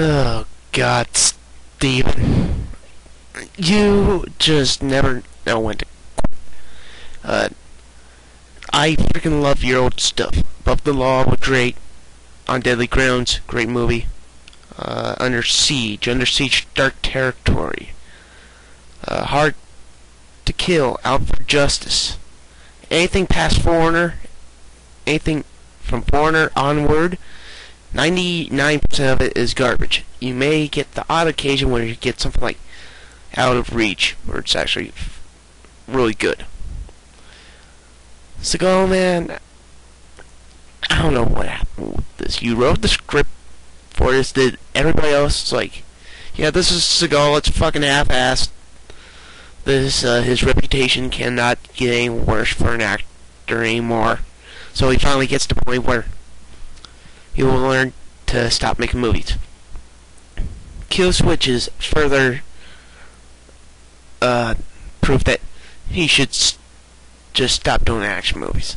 Oh, God, Steven. You just never know when to. Uh, I freaking love your old stuff. Above the Law was great. On Deadly Grounds, great movie. Under Siege, Dark Territory. Hard to Kill, Out for Justice. Anything past Foreigner, anything from Foreigner onward, 99% of it is garbage. You may get the odd occasion where you get something like Out of Reach, where it's actually really good. Seagal, man, I don't know what happened with this. You wrote the script for this, did everybody else? It's like, yeah, this is Seagal, it's fucking half-assed. This, his reputation cannot get any worse for an actor anymore. So he finally gets to the point where he will learn to stop making movies. Kill Switch is further proof that he should just stop doing action movies.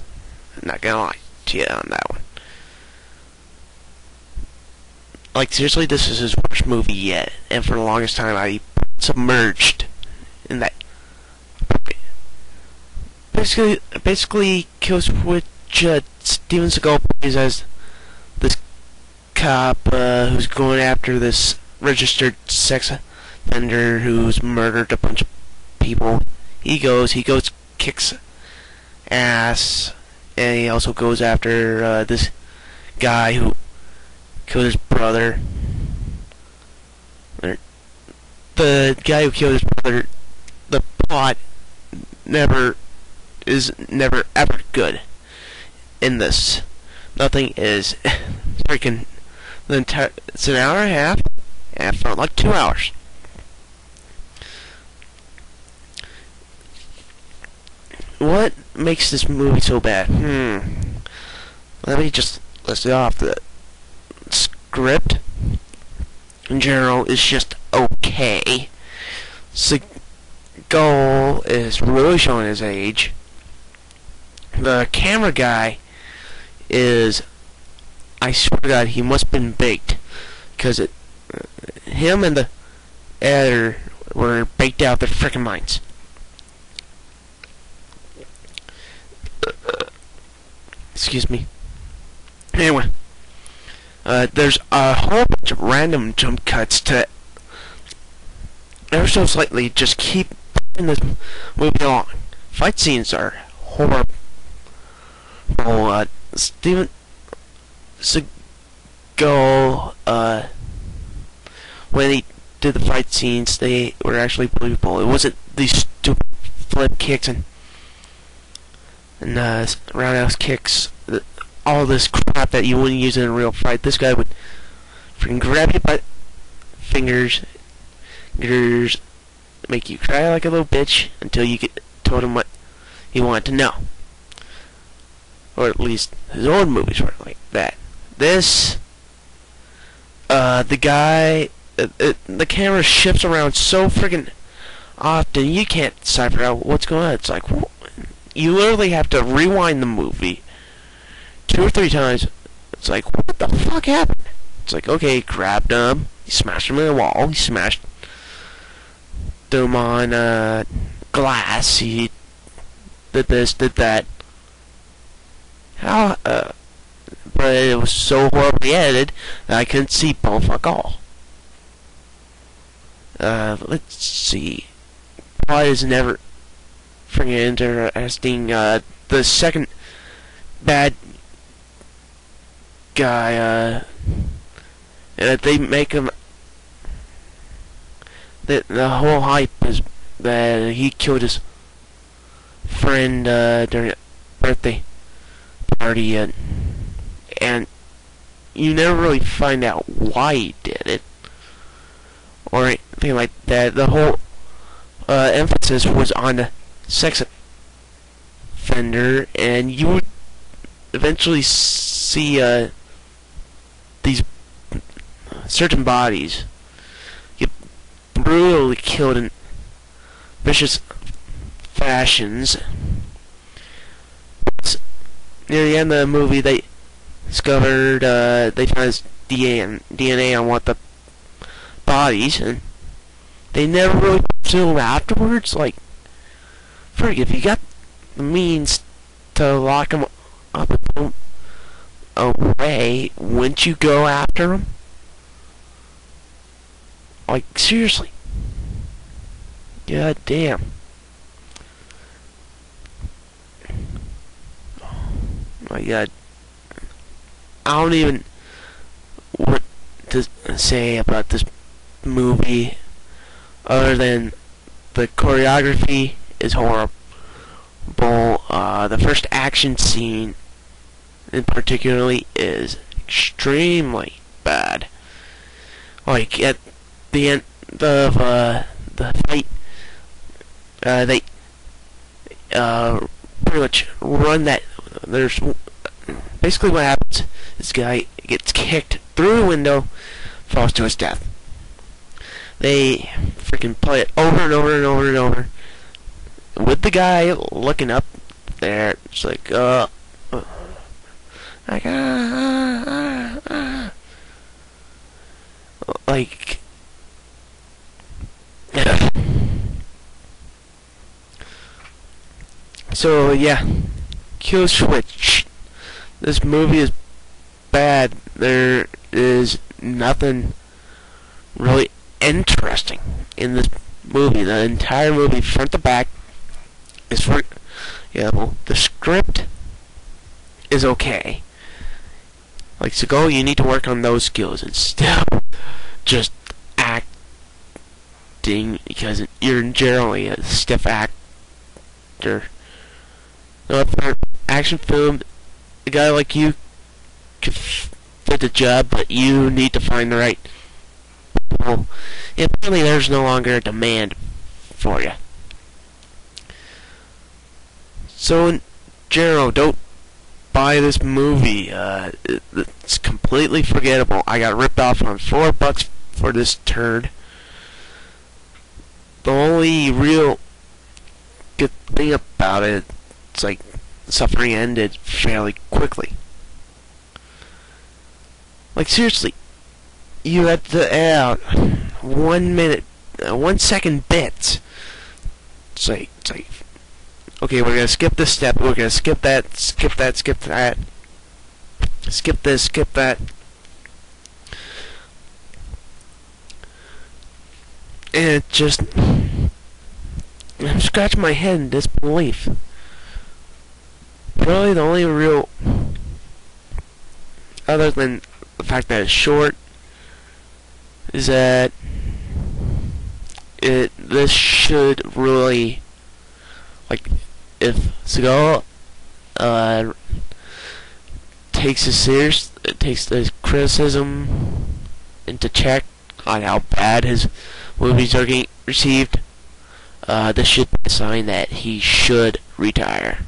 I'm not gonna lie to you on that one. Like, seriously, this is his worst movie yet, and for the longest time I submerged in that. Basically, Kill Switch, Steven Seagal plays as this cop who's going after this registered sex offender who's murdered a bunch of people. He goes, kicks ass, and he also goes after this guy who killed his brother. The guy who killed his brother, the plot is never ever good in this. Nothing is freaking it's an hour and a half, and it felt like 2 hours. What makes this movie so bad? Let me just list it off. The script in general is just okay. Seagal is really showing his age. The camera guy is, I swear to God, he must have been baked, because him and the editor were baked out of their frickin' minds. Excuse me. Anyway, there's a whole bunch of random jump cuts to ever so slightly just keep pushing this movie along. Fight scenes are horrible. Steven Seagal, when he did the fight scenes, they were actually believable. It wasn't these stupid flip kicks and roundhouse kicks, all this crap that you wouldn't use in a real fight. This guy would freaking grab you by fingers, make you cry like a little bitch until you told him what he wanted to know. Or at least his old movies were like that. This, the guy, the camera shifts around so friggin' often you can't decipher out what's going on. It's like, you literally have to rewind the movie 2 or 3 times. It's like, what the fuck happened? It's like, okay, he grabbed him, he smashed him in the wall, he smashed him on glass, he did this, did that. How, but it was so horribly edited that I couldn't see fuck all. Let's see. Plot is never freaking interesting. The second bad guy, they make him. The whole hype is that he killed his friend during a birthday party, and you never really find out why he did it or anything like that. The whole emphasis was on the sex offender, and you would eventually see these certain bodies get brutally killed in vicious fashions. Near the end of the movie, they discovered they found his DNA on what the bodies, and they never really pursue them afterwards. Like, frig, if you got the means to lock them up and put them away, wouldn't you go after them? Like, seriously. God damn. Oh my God. I don't even what to say about this movie other than the choreography is horrible. The first action scene in particularly is extremely bad. Like at the end of the fight, they pretty much run that. There's basically what happens. This guy gets kicked through the window, falls to his death. They freaking play it over and over and over and over, with the guy looking up there. It's like, like, so yeah, Kill Switch. This movie is bad. There is nothing really interesting in this movie. The entire movie, front to back, is forgettable. The script is okay. Like, seagal, you need to work on those skills instead of just acting, because you're generally a stiff actor. No, for an action film, a guy like you could fit the job, but you need to find the right people. And apparently there's no longer a demand for you. So in general, don't buy this movie. It's completely forgettable. I got ripped off on $4 for this turd. The only real good thing about it, it's like suffering ended fairly quickly. Like, seriously, you had to add 1 minute, 1 second bits. It's like, okay, we're gonna skip this step, we're gonna skip that, skip that, skip that, skip this, skip that. And it just, I'm scratching my head in disbelief. Really, the only real, other than the fact that it's short, is that this should really, like, if seagal takes this criticism into check on how bad his movies are getting received, this should be a sign that he should retire.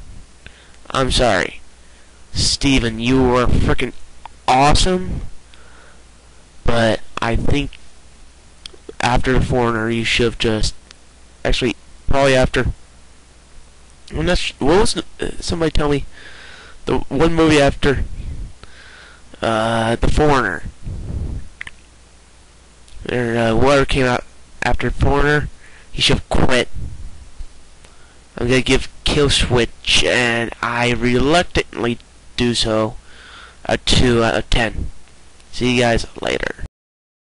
I'm sorry, Steven, you were freaking awesome, but I think after The Foreigner you should have just, actually, probably after, I'm not sure, what was, somebody tell me, the one movie after The Foreigner, or whatever came out after Foreigner, he should have quit. I'm gonna give Kill Switch, and I reluctantly do so, a 2 out of 10. See you guys later.